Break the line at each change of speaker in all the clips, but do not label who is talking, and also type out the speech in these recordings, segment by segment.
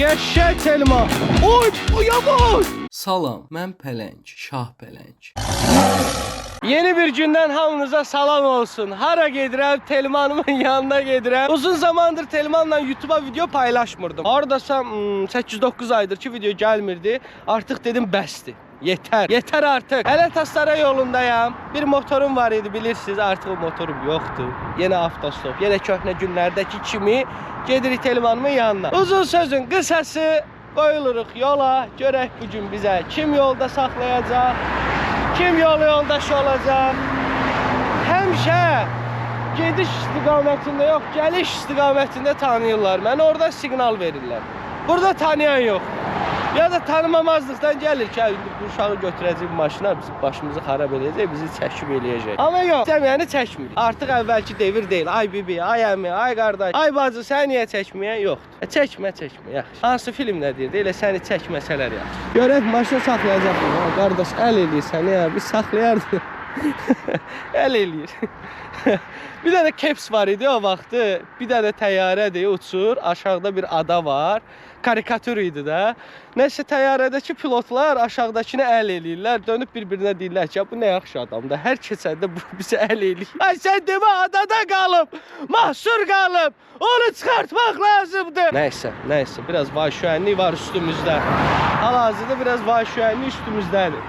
Qəşəng Telma. Oy, yavaş.
Salam, mən Pələng, Şah Pələng.
Yeni bir gündən hamınıza salam olsun. Hara gedirəm? Telmanımın yanına gedirəm. Uzun zamandır Telmanla YouTube'a video paylaşmırdım. Haradasam 8-9 aydır ki video gəlmirdi. Artıq dedim bəsdir. Yeter. Yeter artık. Hələ Taslara yolundayam. Bir motorum var idi bilirsiniz. Artıq o motorum yoxdur. Yenə avtostop. Yenə köhnə günlərdəki kimi gedirik Telmanımın yanına. Uzun sözün qısası qoyuluruq yola. Görək bu gün bizə kim yolda saxlayacaq, kim yolu yoldaş olacaq. Həmişə gediş istiqamətində yox, gəliş istiqamətində tanıyırlar. Mənə orada siqnal verirlər. Burada tanıyan yox. Ya da tanımamazlıqdan gəlir ki, bu uşağı götürəcək maşına, başımızı xarab edəcək, bizi çəkib eləyəcək. Amma yox, istəməyəni çəkmirik. Artıq əvvəlki devir deyil. Ay bibi, ay əmi, ay qardaş, ay bacı, sən niyə çəkməyən? Yoxdur. Çəkmə, yaxşı. Hansı filmdə deyir, elə səni çəkməsələr yaxşı. Görək, maşını saxlayacaq mı? Qardaş, əl eləyirsən, ya, biz saxlayardı. Əl eləyir. Bir dənə keps var idi o vaxtı. Bir dənə təyyarədir, uçur. Aşağıda bir ada var. Karikatür idi də. Nəsə təyyarədəki pilotlar aşağıdakını əl eləyirlər. Dönüb bir-birinə deyirlər ki, bu nə yaxşı adamdır. Hər keçəndə bu bizə əl eləyir. Ay sən demə adada qalıb, mahsur qalıb. Onu çıxartmaq lazımdır. Nəysə. Biraz vahşiyyənlik var üstümüzdə. Hal-hazırda biraz vahşiyyənlik üstümüzdədir.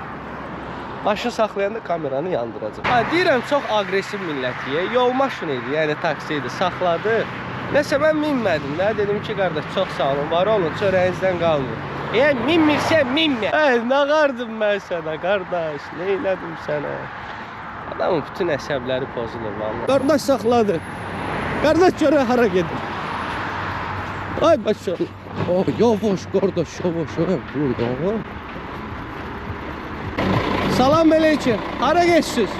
Maşın saxlayanda kameranı yandıracaq. Deyirəm, çox agresiv millətiyə. Yol maşını idi, yəni taksi idi. Saxladı. Nəsə mən minmədim. Nə dedim ki, qardaş, çox sağ olun, var olun, çörəyinizdən qalmıyor. Yəni minmirsən, minmə. Nə qardım mən sənə, qardaş, nə elədim sənə? Adamın bütün əsəbləri pozulur, vallahi. Qardaş saxladı. Qardaş görə hara gedir? Ay başa. Yavaş, qardaş, yavaş. Burada. Salam aleyküm. Hara geçsiz?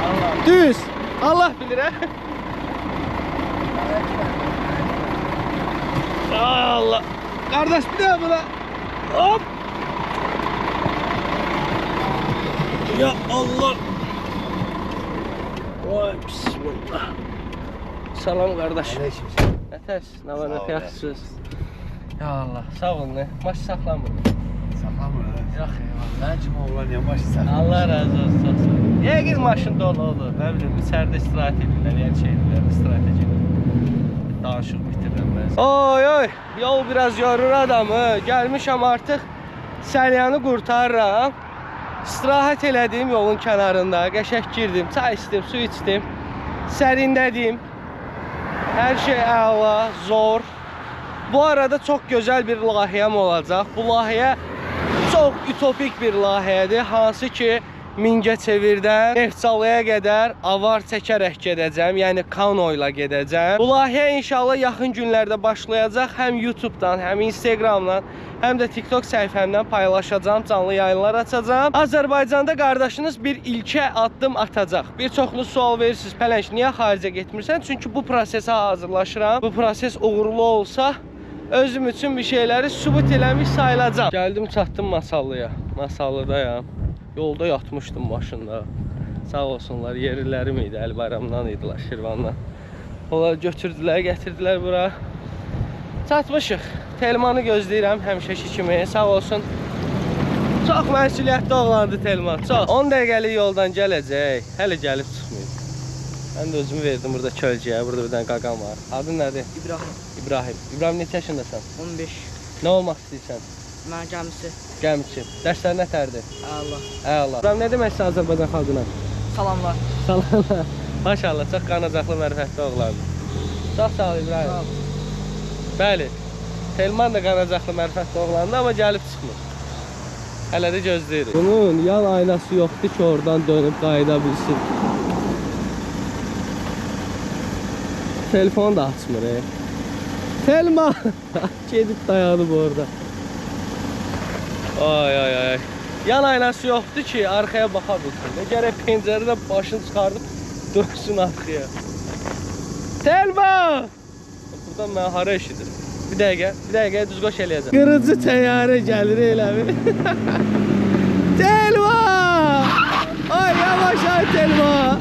Allah. Düz. Allah bilir ha. Allah. Kardeş bir daha buna. Hop. Ya Allah. Vay bismillah. Salam kardeş.
Aleyküm.
Nətərsiniz? Nə var, nə yaxşısınız? Ya Allah, sağ olun. Maç saxlamır.
Saxlamır.
Yox, eyvallah.
Mən kim oğlan ya maşı saxlamır.
Allah razı olsun, çox sağ olun. Yəqin maşın dolu olur. Nə bilim, içəridə istirahət edirlər, yəni şey edirlər, istirahət edirlər. Danışıq bitirirəm mən. Oy, yol biraz yorur adamı. Gəlmişəm artıq səryanı qurtarıram. İstirahət elədim yolun kənarında. Qəşəng girdim, çay içdim, su içdim. Sərindədim. Hər şey əla, zor. Bu arada çox gözəl bir layihəm olacaq. Bu layihə çox ütopik bir layihədir. Hansı ki, Mingəçevirdən Neftçalıya qədər avar çəkərək gedəcəm. Yəni kano ilə gedəcəm. Bu layihə inşallah yaxın günlərdə başlayacaq. Həm YouTube'dan, həm Instagramdan, həm də TikTok səhifəmdən paylaşacağım, canlı yayınlar açacağım. Azərbaycanda qardaşınız bir ilkə addım atacaq. Bir çoxunuz sual verirsiniz, Pələng, niyə xaricə getmirsən? Çünki bu prosesə hazırlaşıram. Bu proses uğurlu olsa özüm üçün bir şeyləri sübut eləmiş sayılacaq. Gəldim, çatdım Masallıya. Masallıdayam. Yolda yatmışdım maşında. Sağ olsunlar, yerlilərim idi, Əlbayramdan idilər, Şirvandan. Onlar götürdülər, gətirdilər bura. Çatmışıq. Telmanı gözləyirəm həmişəki kimi. Sağ olsun. Çox məsuliyyətli oğlandı Telman, çox. 10 dəqiqəlik yoldan gələcək. Hələ gəlib çıxmayıb. Mən də özümü verdim burada kölgəyə. Burada bir dənə qaqam var. Adın nədir?
İbrahim.
İbrahim neçə yaşındasın?
15.
Nə olmaq istəyirsən?
Mən gəmisi.
Gəmçi. Dərslər nətərdir?
Allah.
Allah. İbrahim, nə deməksən Azərbaycan xalqına?
Salamlar.
Salamlar. Maşallah, çox qanacaqlı, mərifətli oğlandır. Çox sağ ol İbrahim.
Sağ ol.
Bəli. Telman da qanacaqlı, mərifətli oğlandır, amma gəlib çıxmır. Hələ də gözləyirik. Bunun yan aynası yoxdur ki, oradan dönüb qayıda bilsin. Telefonu da açmır. Telman! Gedib dayanıb orada. Ay. Yan aynası yoxdur ki, arxaya baxa bilsin. Gərək pəncərədən başını çıxardıb dönsün arxaya. Telman! Buradan mən hara eşidir? Bir dəqiqə düz qoş eləyəcəm. Qırıcı təyyarə gəlir elə bir. Telman! Ay yavaş ay Telman!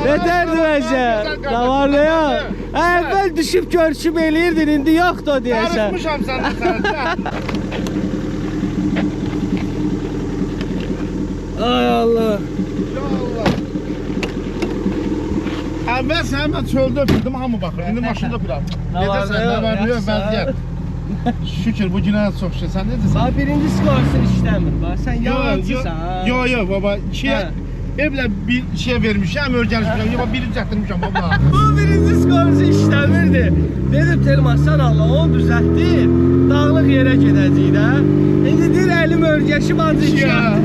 Nətərdir məncə? Davarlı ya. Əvvəl düşüb görüşüb eləyirdin, indi yoxdur o deyəsən.
Darıxmışam səndən sənə.
Ay Allah.
Ya Allah. Əvvəl səni mən çöldə öpürdüm, hamı baxır. İndi maşında öpürəm. Necəsən, nə var, nə yox, vəziyyət. Şükür, bu günə çox şey. Sən necəsən?
Bax, birinci skorsun işləmir. Bax, sən yalancısan.
Yo, baba. Evlə bir şey vermişəm, örgənişmişəm. Yo, biri düzəltdirmişəm, baba.
Bu birinci skorsu işləmirdi. Dedim, Telman, sən Allah, onu düzəltdir. Dağlıq yerə gedəcək də. İndi deyir, əlim örgəşim ancaq işləmir.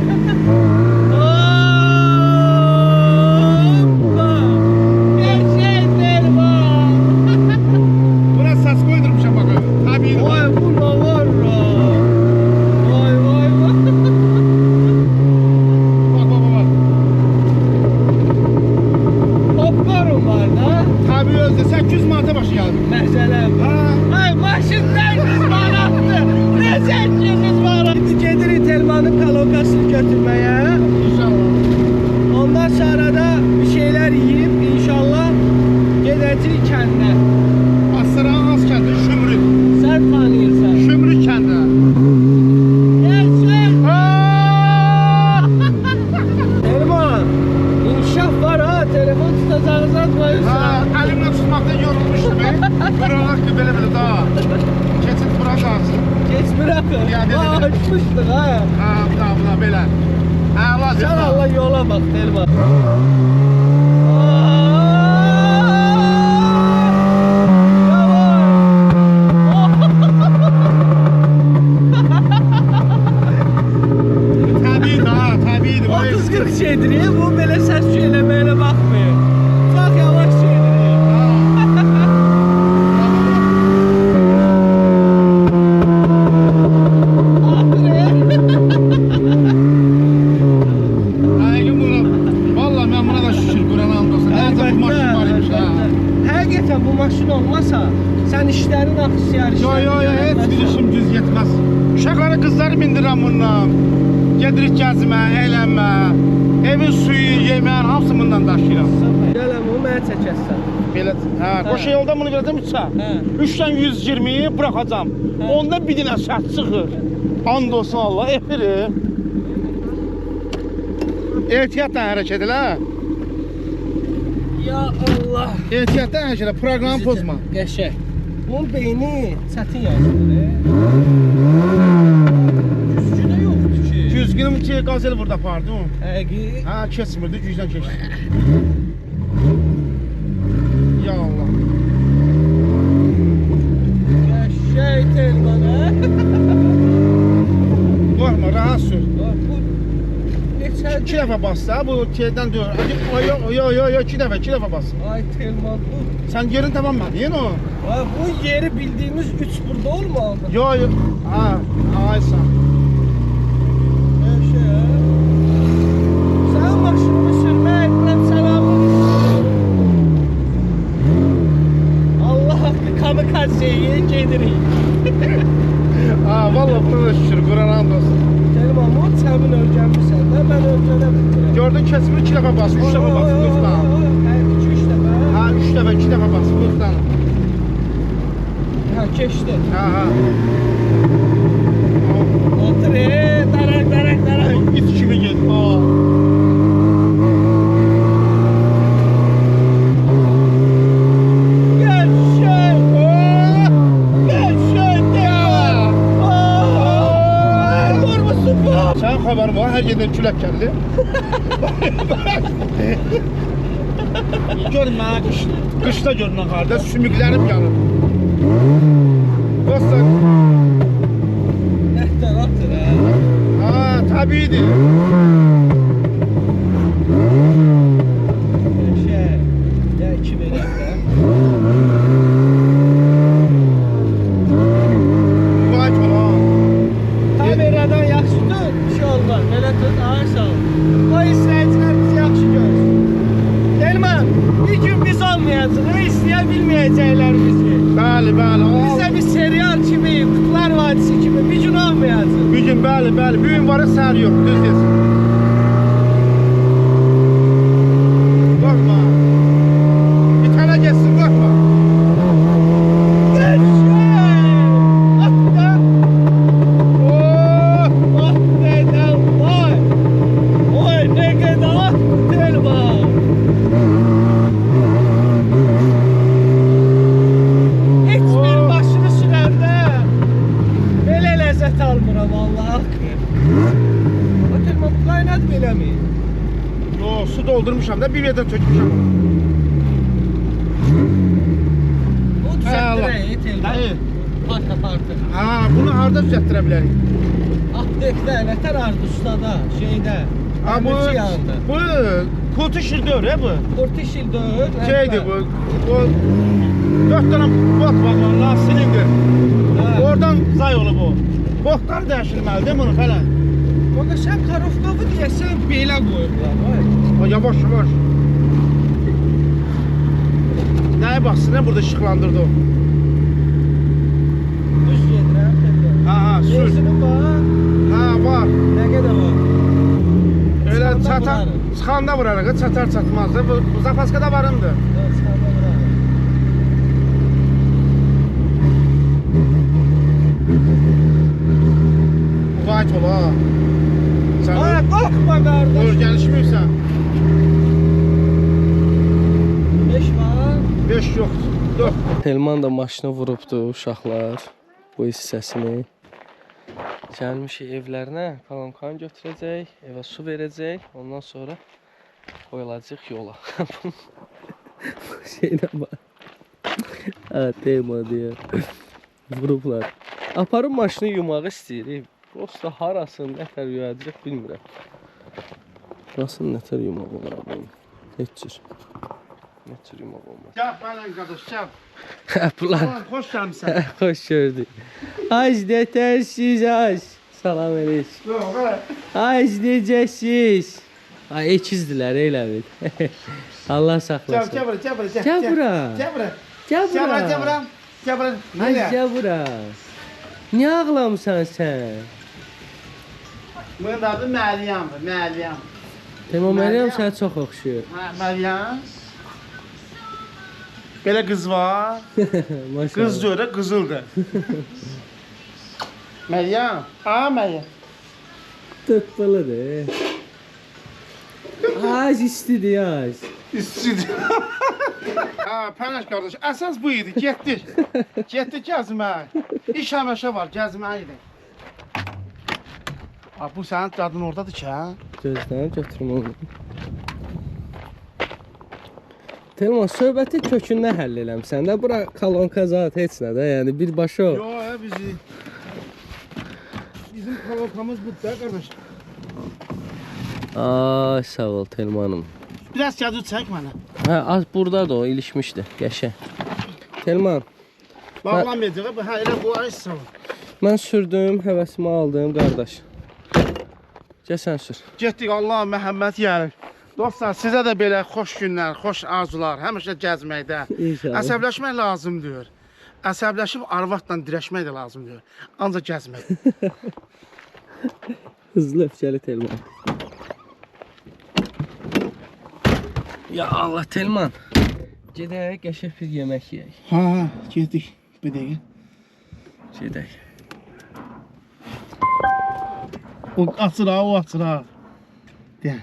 Sen Allah yola bak Telman.
Tabii.
30-40 şeydir ya, bu böyle ses söylemeyle bakmıyor. Çok yavaş şeydir ya. Bu maşın olmasa sen işlerin akışı yarışlar.
Yo, heç bir işim düz yetmez. Uşaqları, qızları bindirirəm bundan. Gedirik gəzmə, eğlənmə. Evin suyu, yeməyin hamısı bundan daşıyıram.
Gələm, o mənə çəkəsən.
Belə, qoşa yoldan bunu verəcəm 3-ə. 3-dən 120-yi bıraxacam. Ondan bir dənə sərt çıxır. And olsun Allah, efirim. Ehtiyatla hərəkət elə.
Ya Allah.
Ehtiyatla hərəkət elə, proqramı pozma.
Qəşək. Bunun beyni çətin yazılır. Güzgünə yoxdur ki.
Güzgünüm ki, qazel burada apardı o.
Həqiqi.
Ha, kesmirdi, gücdən keçdi. Ya Allah.
Qəşək Telman, hə?
Qorxma, rahat sür.
Bu neçədir?
2 dəfə bas da, bu T'dən dör. Yo, 2 dəfə bas.
Ay Telman, bu.
Sen yerin tamamladın o.
Ay, bu yeri bildiğimiz 3 burada olmalı.
Yo. Ha, aysan.
Qəşək. Sən maşınını sürmək, mən səlamın. Allah haqqı kamikazeye gedirik.
Ha, vallahi buna da şükür, Kur'an'a andolsun.
Telman, bu səmin örgənmişsən də, mən örgənə bitirəm.
Gördün kesimi 2 dəfə bas, 3 dəfə bas, lütfen.
Hə, 2-3 dəfə.
Ha, 3 dəfə, 2 dəfə bas, lütfen.
Ha, keçdi.
Ha.
Otur, darak.
İt kimi gel. Sen haberin var, her yerden külək gəldi. Görün mənə qışda görün ağarda, sümüklərim yanır. Dostlar.
Nəhdən atır, hə?
Ha, tabiidir.
Ya 2 verək də.
Müvayət ol, ha.
Kameradan yaxşı tut, bir şey olmaz. Belə tut, ay sağ ol. O izləyicilər bizi yaxşı görsün. Telman, bir gün biz olmayacağıq, istəyə bilməyəcəklər bizi.
Bəli.
Bizə bir serial kimi, Qutlar Vadisi kimi bir gün olmayacaq.
Bir gün, bəli. Bir gün var, səhər yox, düz desin. Qorxma.
vallahi akmır. O Telman bu qaynadı belə mi?
Yo, su doldurmuşam da bir yerden tökmüşəm.
O
Allah.
düzəltdirək Telman.
Dayı.
Parta.
Ha, bunu harda düzəltdirə bilərik?
Aptekdə, nətər ardı ustada, şeydə.
Ha, bu
Əmirçi yanında.
bu kutu şildör ya bu.
Portişil döyür.
Şeydi bu. O 4 tane bot var lan, silindir.
Ha.
Oradan zay olub o. Botlar dəyişilməli değil mi bunu falan?
Onda sən karovkavı deyəsən belə qoyublar. Vay.
Ha, yavaş yavaş. Neye baksın ne burada ışıklandırdı o?
Düz gedirəm Telman.
Ha sür.
Benzinin var.
Ha var.
Nə qədər var?
Öyle
Çıxanda
çatar.
vurarım.
Çıxanda vurarıq. Çatar çatmaz da. Bu zapaskada varımdı.
Evet, çıxanda vurarım.
White ol ha. Sen
Ay, qorxma qardaş.
dur gelişmiyorsan.
5 var.
5 yok. 4.
Telman da maşına vurubdu uşaqlar bu hissəsini. Gəlmişik evlərinə, kalankanı götürəcək, evə su verəcək, ondan sonra qoyulacaq yola. Bu şeylə bax. Ha, Telman deyir. Vurublar. Aparım maşını yumaq istəyirik. Prosta harasını nətər yuyacaq bilmirəm. Burasını nətər yumaq olar bu? Heç cür. Nətər yumaq olmaz.
Gel falan kardeş gel.
Bunlar.
Ulan, hoş gelmişsin.
Hoş gördük. Ay nətərsiz ay. Salam əleykum.
Yok öyle.
Ay necəsiz? Ay ikizdilər elə bil. Allah
Gel
saxlasın.
gel buraya gel buraya.
Gel bura.
Gel buraya.
Gel
Gel buraya
bura.
gel buraya. Gel buraya.
Ay
Nereye?
gel bura. Niyə ağlamısan sən?
Bunun adı Meryem'dir. Meryem.
Tamam Məryəm
Məryəm.
sənə çox oxşuyur.
Ha, Meryem. Böyle kız var.
Maşallah.
Kız diyor da kızıldı. Meryem. Ha Meryem.
Tutmalıdır. Az istidir az.
İstiyor. Ha Pənaş kardeş. Əsas bu idi. Getdik. Getdik gəzməyə. İş həmişə var. Gəzməyə idi. Ha bu sənin dadın oradadır ki ha.
Gözdən götürüm onu. Telman, söhbəti kökündən həll eləmsən də. Bura kalonka zat heç nə də, yəni birbaşa o.
Yo ya bizim kalokamız bu da kardeş.
Ay sağ ol Telmanım.
Biraz kağıdı çək mənə.
Hə, az burada da o ilişmişdi, qəşəng. Telman,
Bağlamayacaq bu. Ha elə bu ay sağ ol.
mən sürdüm, həvəsimi aldım qardaş. Gəl sən sür.
Getdik Allah Məhəmməd yəni. Dostlar sizə də belə xoş günlər, xoş arzular, həmişə gəzməkdə.
İnşallah.
Əsəbləşmək lazımdır. Əsəbləşib arvadla dirəşmək də lazımdır. Ancaq gəzmək.
Hızlı öfkəli Telman. Ya Allah Telman. Gedək qəşəng bir yemək yeyək.
Ha, getdik. Bir dəqiqə.
Gedək.
O açır ha, o açır ha. Deyən.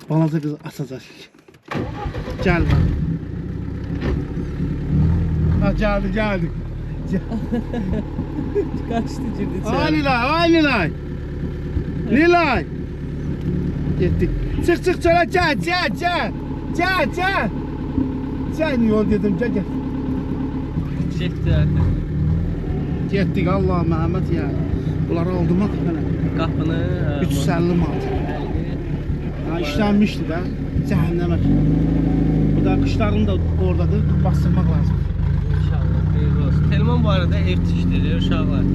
Balaca qız açacaq. Gəl bax. Ha, gəldi.
Qaçdı girdi
Ay
içəri.
Nilay, ay Nilay. Nilay. Getdik. Çıx çölə, gəl. Gəl yol dedim, gəl.
Getdi artıq.
Getdik Allah Məhəmməd ya. Bunları aldırmaq mənə.
Qapını
350 manat. Ha, işlənmişdi də. Cəhənnəmə. Bu da qışların da oradadır. Bastırmaq lazım.
İnşallah xeyirli olsun. Telman bu arada ev tikdirir uşaqlar.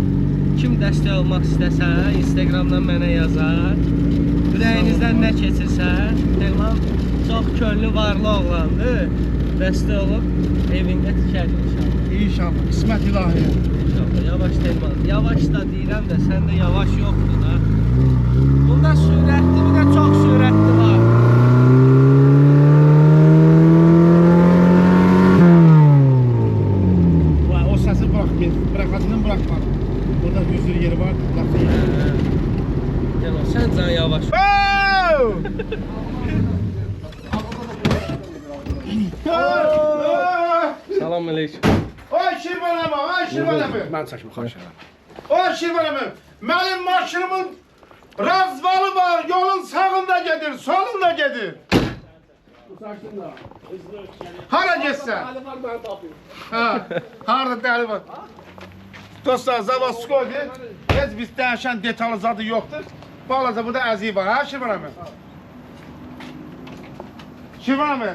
Kim dəstək olmaq istəsə, Instagramdan mənə yazar. Ürəyinizdən nə keçirsə, Telman çox könlü varlı oğlandır. Dəstək olub evində tikər inşallah.
İnşallah. Qismət ilahi.
İnşallah. Yavaş Telman. Yavaş da deyirəm də, səndə yavaş yoxdur da. Bunda sürətli, bir də çox sürətli var.
Vay, o səsi bırakmayın. Bırakacından bırakmadım. Burada hüzür yeri var. Lafı yeri.
Gel o, sən can yavaş. Salam aleyküm.
Ay Şirvan abi, ay Şirvan abi. Ben çəkmə xahiş edirəm. O Şirvan əmi, mənim maşınımın razvalı var, yolun sağında gedir, solunda gedir. Hara getsən? Ha, harada dəli var? Dostlar, Zavaskoydur. Heç biz dəyişən detallı zadı yoxdur. Balaca burada əziyi var, ha Şirvan əmi? Şirvan əmi,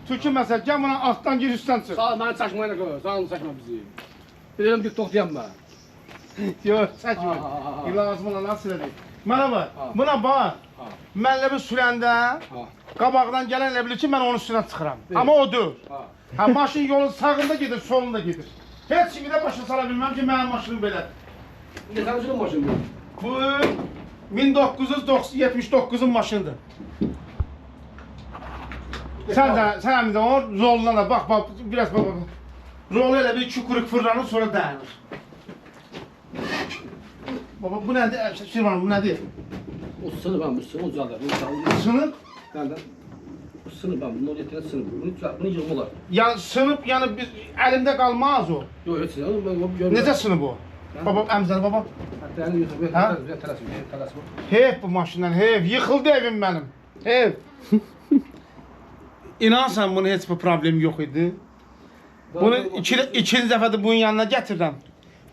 Türkü məsəl, gəl buna altdan gir, üstdən çıx.
Sağ ol, məni çəkməyə qoy. Sağ ol, çəkmə bizi. Bilirəm bir toxtayam mən.
Yox, çəkmə. İlazım olan nasıl edir? Mənə bax, buna bax. Mən ləbi sürəndə, qabaqdan gələn elə bilir ki, mən onun üstünə çıxıram. Amma o deyil. Ha, maşın yolun sağında gedir, solunda gedir. Heç kimi də başa sala bilməm ki, mənim maşınım belədir.
Ne tanışılır maşın bu?
Bu 1979-un maşınıdır. Sən də o roluna da bax, biraz bax. Rolu elə bir iki kuruk fırlanır, sonra dayanır. Baba, bu nədir? Şirvan, bu nədir?
O sınıf ben bu sınıf uzadı.
Sınıp?
Benden. Bu sınıf ben bunun oraya sınıf. Bunu yığmalar.
Yani sınıp, yani biz, elimdə qalmaz o.
Yok hiç sınıf. Ben görmedim.
Necə sınıp o? Baba, əmzəli baba.
Hatta yani yığıb.
Ha?
Teras bu.
Hep bu maşından, hep. Yıxıldı evim mənim. Hep. İnansan bunun heç bir problem yox idi. Bunu ikinci dəfədir bunun yanına gətirirəm.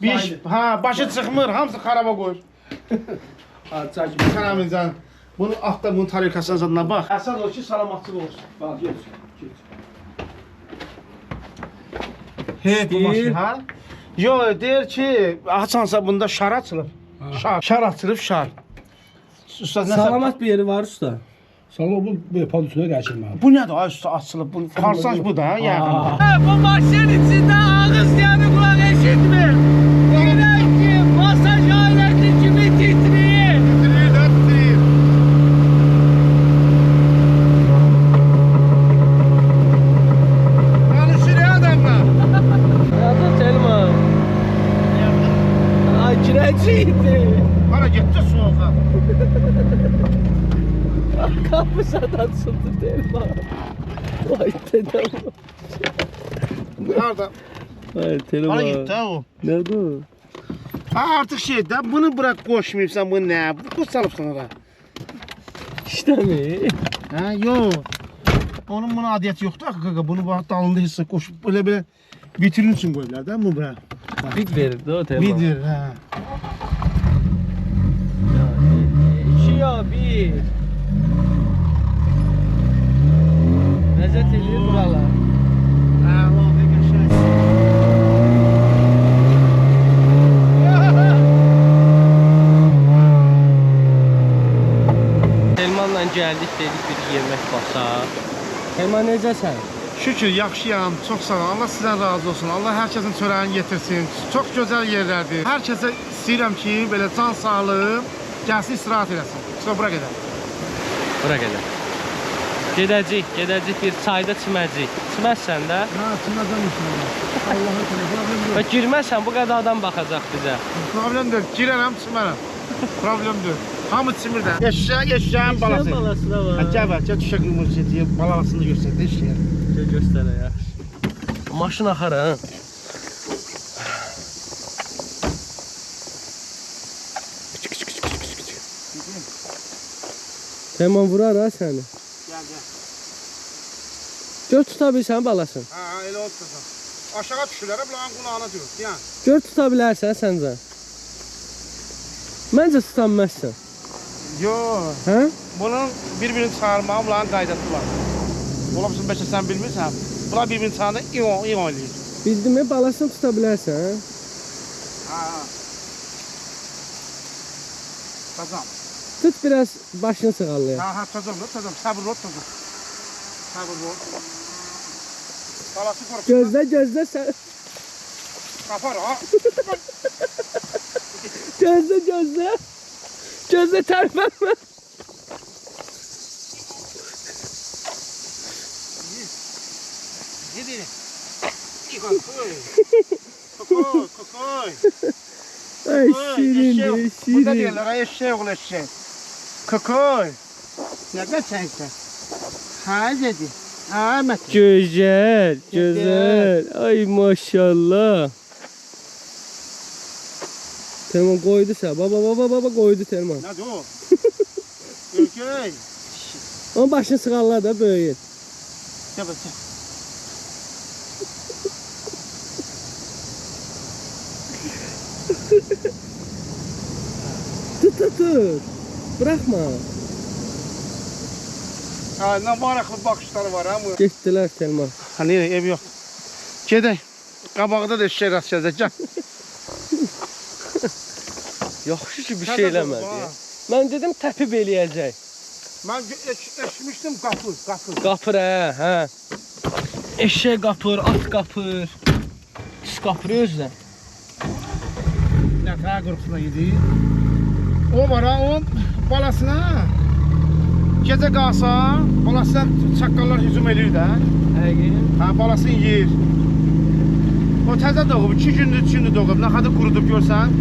Bir iş, ha, başı çıxmır, hamısı xaraba qoyur.
Ha çay gibi.
Sən əmincan, bunu atda bunun tarikasına zadına bax. Əsas o ki, salamatçılıq olsun.
Bak geç.
Hep bu maşın, ha? Yox, deyir ki, açansa bunda şar açılır. Şar açılıb, şar. Usta, nəsə...
Salamat bir yeri var usta.
Sana bu pantolona geçirme.
Bu nədir, ay usta, açılıb, bu farsaj bu da, yəqin.
Bu maşın içinde ağız yanı kulak eşitmir. Dirək ki, masaj aleti kimi titriyir.
Titriyir. Danışır ya adamla.
Adı Telman. Ay kirəciydi.
Hara getdi soğuğa.
Kapısadan sundu Telman. Vay dedem.
Harada?
Ay Telman.
Hara getdi ha o?
Nerede o?
Ha artık şey də, bunu bırak qoşmayıbsan, bu nə? Bu qoş salıbsan ora.
İşte mi?
Ha, yox. Onun buna adiyyəti yoxdur axı, bunu bax dalında hissə qoşub, belə vitrin üçün qoyurlar da, bu bura.
Bit verirdi o Telman.
Vidir, ha.
İki ya bir. Lezzet edilir buralar.
Ha, o ne qəşəng.
Telmanla gəldik, dedik bir yemək basaq. Telman necəsən?
Şükür, yaxşıyam, çox sağ ol. Allah sizdən razı olsun. Allah hər kəsin çörəyini yetirsin. Çox gözəl yerlərdir. Hər kəsə istəyirəm ki, belə can sağlığı gəlsin, istirahət eləsin. Sonra bura gedək.
Bura gedək. Gedəcək bir çayda çiməcək. Çiməzsən də.
Ha, çiməcəm inşallah. Allah'a təala, problem yox.
Və girməsən bu qədər adam baxacaq bizə.
Problem deyil, girərəm, çimərəm. Problem deyil. Hamı çimir də. Eşşəyin balası.
Eşşəyin balası da var.
Gəl, düşək nümunəsi, balasını göstər, eşşəyin.
Göstərə ya. Maşın axar ha. Telman vurar ha səni.
Gəl.
Gör tuta bilsən balasın.
Ha, elə olsun. Aşağı düşürlər, bunların qulağına deyir. Yəni.
Gör tuta bilərsən səncə. Məncə tutanməzsən.
Yox.
Hə?
Bunun bir-birini çağırmağı bunların qaydası var. Ola bilsin bəlkə sən bilmirsən. Bunlar bir-birini çağıranda iyon eləyir.
Bildin balasını tuta bilərsən.
Ha. Tazam.
Tut biraz başını sığallayır.
Ha, tazam. Sabırlı ol, tazam. Sabırlı ol. Balası korksun.
Gözlə sən.
Kapar ha.
Gözlə. Gözlə tərpənmə.
Yedi. İkon koy. Koy.
Ay şirin.
Burada deyirlər, ay eşek oğlu eşek. Koy. Ne geçersen? Ha dedi. Ha Mehmet.
Gözəl. Ay maşallah. Telman koydu sen. Baba koydu Telman.
Nədir o? Ülkey.
Onun başını sığarlar da böyüyür.
Gəl bax.
Tut. Bırakma.
Ha, nə maraqlı baxışları var ha bu.
Getdilər Telman.
Ha, nereye? Ev yok. Gedək. Qabağda da eşək rast gələcək. Gəl.
Yaxşı ki bir
Sən
şey
də
eləmədi.
dur, ha.
Mən dedim təpib eləyəcək.
Mən eşmişdim qapır.
Qapır hə. Eşək qapır, at qapır. Pis qapır özdən.
Nətə qorxusuna yedi. O var ha, o balasına gecə qalsa, balasına çaqqallar hücum eləyir də.
Həqiqi.
Ha, balasını yeyir. O təzə doğub, 2 gündür doğub. Nə qədər qurudub görsən.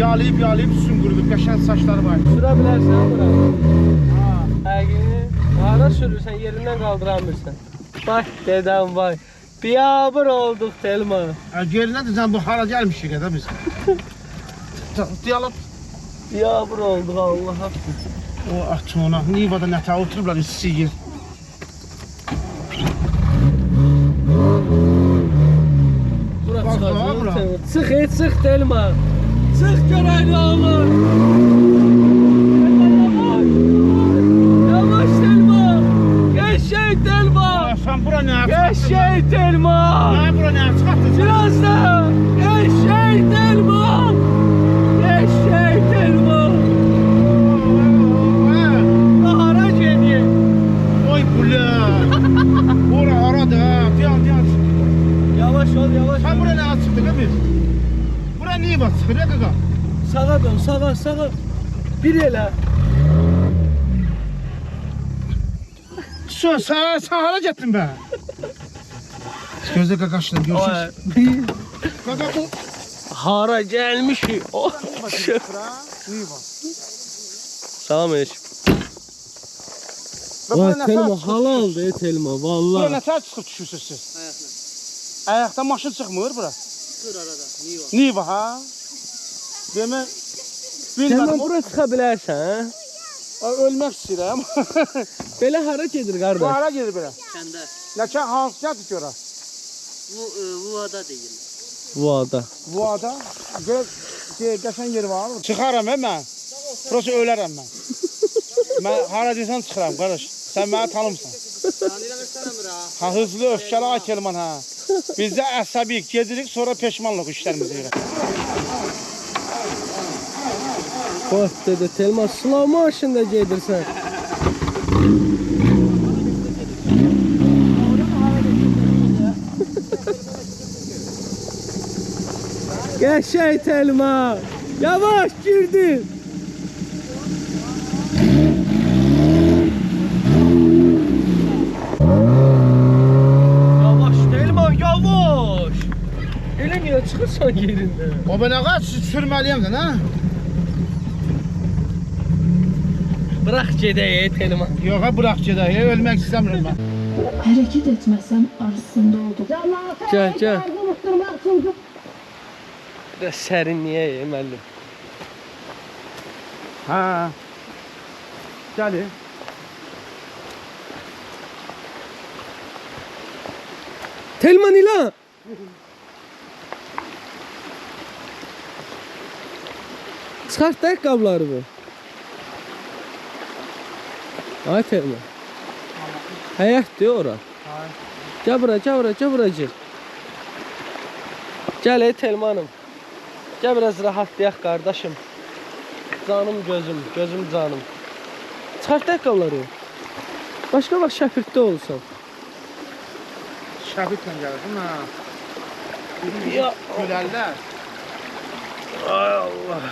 Yalayıb üstün qurudub, qəşəng saçları var.
Sürə bilərsən bura.
Ha.
Həqiqi. Hara sürürsən, yerindən qaldıramırsan. Bax dedəm vay. Biyabır olduq Telman.
Gerindən də bu hara gəlmişik də biz. Diyalab.
Biyabır olduq Allah'a.
O atona, Nivada nətə oturublar istəyir.
Bura
Bax,
çıxacaq.
bura.
Çıx Telman. Çıx görək nə olur. Yavaş Telman. Eşək Telman.
Sən bura nə çıxartdın?
Eşək Telman.
Nə bura nə çıxartdın?
Biraz da. Eşək Telman. Eşək Telman. Hara gedir?
Oy bula. Bura haradır ha? Dayan.
Yavaş ol.
Sən bura nə çıxdın ha biz? Bura niyə bax çıxır ya qaqa?
Sağa dön, sağa. Bir elə.
Sən hara getdin bə? Gözlə qaqaşla görsün. Qaqa bu.
Hara gəlmişik. Oh.
Niyə bax?
Salam eş.
Bura
Vay
nətər
Telma
çıxıb
halaldır Telma
Bura
vallahi.
nətər çıxıb düşürsünüz siz?
Ayaqla.
Ayaqdan maşın çıxmır bura.
Dur arada. Niva.
Niyə ha? Demək
Telma
bilmədim.
bura çıxa bilərsən.
Ölmək istəyirəm.
Belə hara gedir
Bu
qardaş?
hara gedir belə?
Kəndə.
Nəçə hansı gətir görə?
Bu ada deyil.
Bu ada.
Bu ada qəşəng yer var. Çıxaram mən. Burası ölərəm mən. Mən hara deyirsən çıxıram qardaş. Sən məni tanımırsan.
Tanıyıram istəmirəm ha.
Ha hızlı öfkəli ay Telman ha. Bizdə əsəbik gedirik sonra peşmanlıq işlərimizi görək.
Bax dedi Telma slow motion'da gedirsən. Qəşəng Telma. Yavaş girdin. Yavaş Telma yavaş. Elə niyə çıxırsan yerində?
O ben ağa sürməliyəm də, nə?
Bırak gedək Telma.
Yox, ha, bıraq gedək, ölmək istəmirəm mən.
Hareket etmesem arasında oldum.
Gəl. Biraz sərinliyə müəllim.
Hə. Gəlir.
Telman ilə. Çıxart da ayaqqabıları bu. Ay Telman. Həyətdir ora. Gəl bura. Gəl Telmanım. Gəl biraz rahatlayaq qardaşım. Canım gözüm canım. Çıxart da ayaqqabıları. Başqa vaxt şəfirtdə olsan.
Şəbitlə gəlirdim, ha.
Ya.
Gülərlər.
Ay Allah.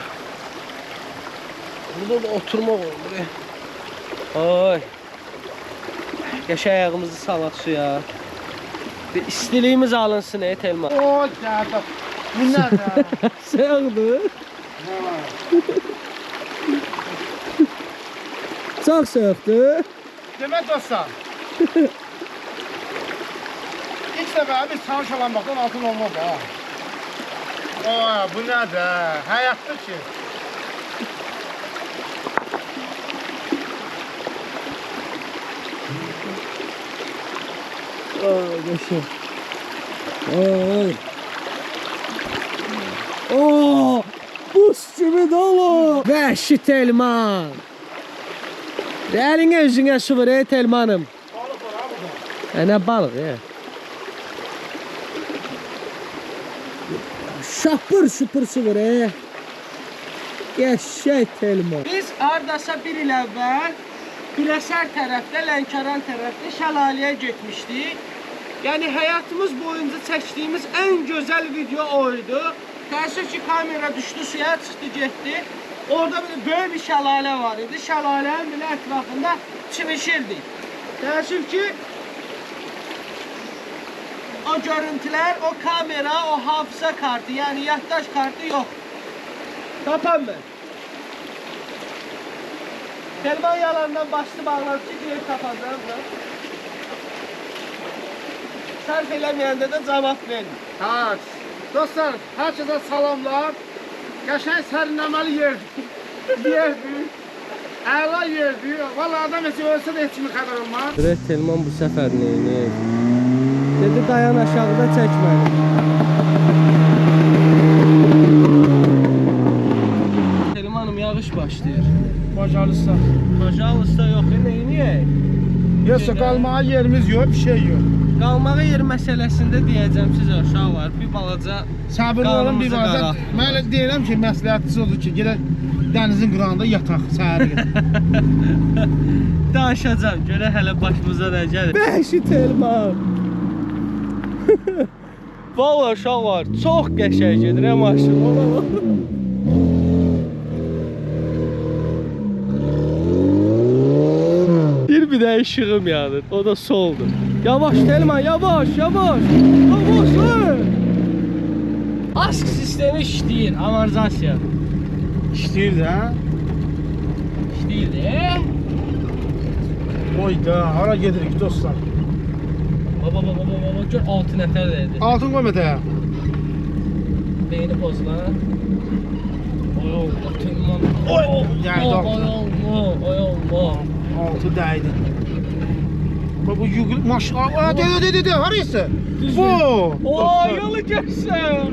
Burada da oturmaq olur. Ay. Yaşa ayağımızı salaq suya. Bir istiliyimiz alınsın Telman.
O, gəlir. Bu nədir?
Sığdı. Çok sığdı.
Demək dostlar. İlk dəfə biz tanış olan baxdan altın olmaz ha. Aa, bu nədir? Həyatda ki.
Oo, buz kimi dolu. Vəhşi Telman. Elin özünə su ver Telmanım.
Balık var abi da.
Nə balıq ya? Şapır şupur su ver. Qəşəng Telman. Biz hardasa bir il əvvəl Biləsər tərəfdə, Lənkəran tərəfdə şəlaləyə getmişdik. Yəni həyatımız boyunca çəkdiyimiz ən gözəl video oydu. Təəssüf ki, kamera düşdü, suya çıxdı, getdi. Orada bir böyük bir şəlalə var idi. Şəlalənin belə ətrafında çimişirdik. Təəssüf ki, o görüntülər, o kamera, o hafıza kartı, yəni yaddaş kartı yox. Tapan mən. Telman yalandan başlı bağlanıb ki, deyir tapacağım da. Sərf eləməyəndə də cavab verin.
Ha, dostlar, hər kəsə salamlar. Qəşəng sərinləməli yerdir. Yerdir. Əla yerdir. Valla adam heç ölsə də heç kimin xəbər olmaz.
Görək Telman bu səfər neyini? Dedi dayan aşağıda çəkməli. Telmanım yağış başlayır.
Bacarırsa.
Bacalısta yox, neyini?
Yoxsa qalmağa yerimiz yox, bir şey yox.
Qalmağa yer məsələsində deyəcəm sizə uşaqlar, bir balaca
Səbirli olun bir
qanımızı
vaziyət.
qaraq.
Mən elə deyirəm ki, məsləhətçisi odur ki, gedək dənizin qırağında yataq səhəri.
danışacağım, görə hələ başımıza nə gəlir. Vəhşi Telman. Valla uşaqlar, çox qəşəng gedir maşın. Bir də işığım yanır, o da soldur. Yavaş Telman, yavaş, yavaş. Yavaş lan. Ask sistemi işləyir, amortizasiya.
İşləyir də.
İşləyir də.
Oy da, hara gedirik dostlar?
Baba, gör 6 nəfər deyildi.
Altın qoy mətəyə.
Beyni pozulan. Oy Allah, Telman.
Oy, gəldi
Oy
altına.
Allah, oy Allah.
Altı dəydi. Bu yüklü maşallah. De, harası? Bu.
Oy, yolu gəlsən.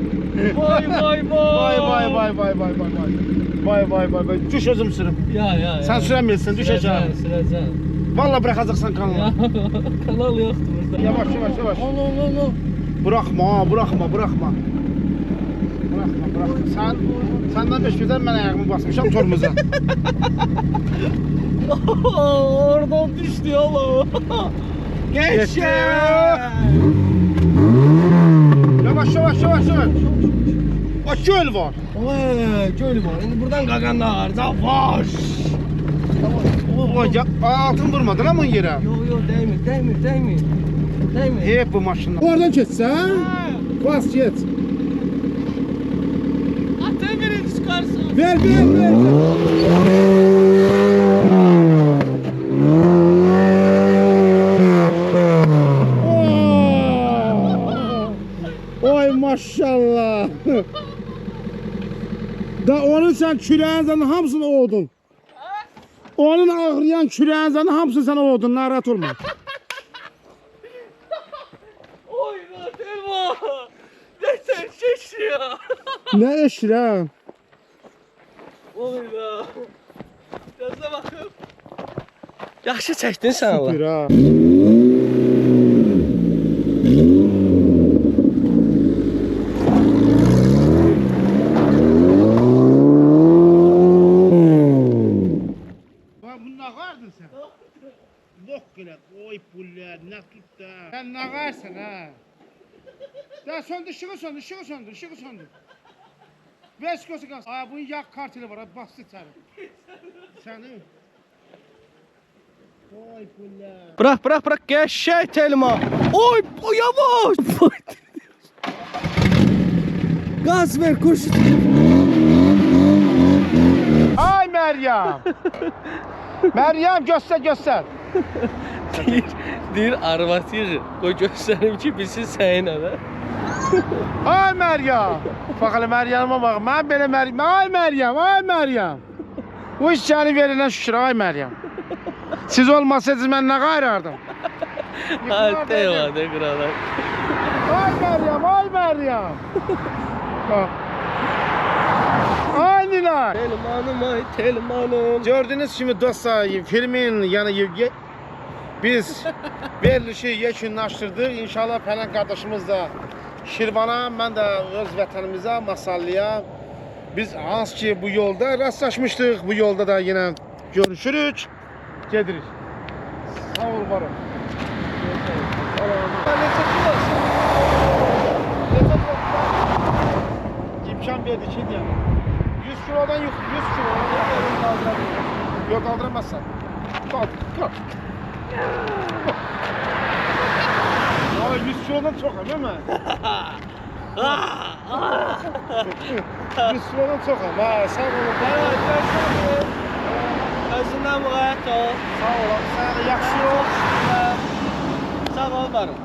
Vay.
Vay. Düş özüm sürüm.
Ya.
Sen süremiyorsun, düşəcəm.
Sürəcəm.
Vallahi bırakacaksan kanala.
Kanal yoxdur burada.
Yavaş.
Allah.
Bırakma. Senden beşmeden ben ayağımı basmışam tormuza.
Oradan düştü oğlum.
Geçti. Yavaş. Bak göl var.
Oy, göl var. Şimdi buradan qaganlar. Yavaş.
Oy, altın vurmadın ama yere.
Yok, değmir.
Hep bu maşınla. Oradan geçsen. Bas geç.
Atı birinci çıkarsın.
Ver. Oy maşallah. Da onun sen küreğin hamısını oğdun. Onun ağrıyan küreğin hamısını sen oğdun. Narahat olma.
Oy lan Telman. Ne sen şaşıyor.
Ne eşir ha?
Oy lan. Gözle bakın. Yaxşı çəkdin sən Allah.
Süper ha. Bunu ne vardın sen? Bok gülek. Oy puller ne tut da. Sen ne varsın ha? Ya söndür, ışığı söndür. Veskosu gaz. Aa bunun yak kartıyla var. Bastı içeri. Seni. Oy puller.
Bırak qəşəng Telman. Oy, yavaş. Gaz ver kuş.
Ay Meryem. Meryem göster.
Deyir arvası yığır. Qoy göstərim ki, bilsin sənin ada.
Ay Məryəm. Bax elə Məryəmə bax. Mən belə Məryəm. Ay Məryəm, ay Məryəm. Bu iş səni verilən şükür ay Məryəm. Siz olmasaydınız mən nə qayrardım?
Hadi hadi qıralar.
Ay Məryəm, ay Məryəm. Bax. Ay Nilay.
Telmanım ay telmanım.
Gördüğünüz kimi dostlar filmin yani biz verilişi yekunlaşdırdıq. İnşallah Pələng qardaşımız da Şirvana, mən də öz vətənimizə, Masallıya. Biz hansı ki bu yolda rastlaşmışdıq. Bu yolda da yine görüşürük. Gedirik. Sağ ol varım. İmkan verdi ki diyeyim. 100 kilodan 100 kilo. Yok kaldıramazsan. Kalk. Ya 100 kilodan çok değil mi? 100 kilodan çok ha. Sağ ol.
Özündən müğayət ol.
Sağ ol. Sana da yaxşı ol.
Sağ ol varım.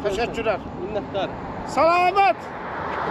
Teşekkürler.
Minnətdarım.
Salamet.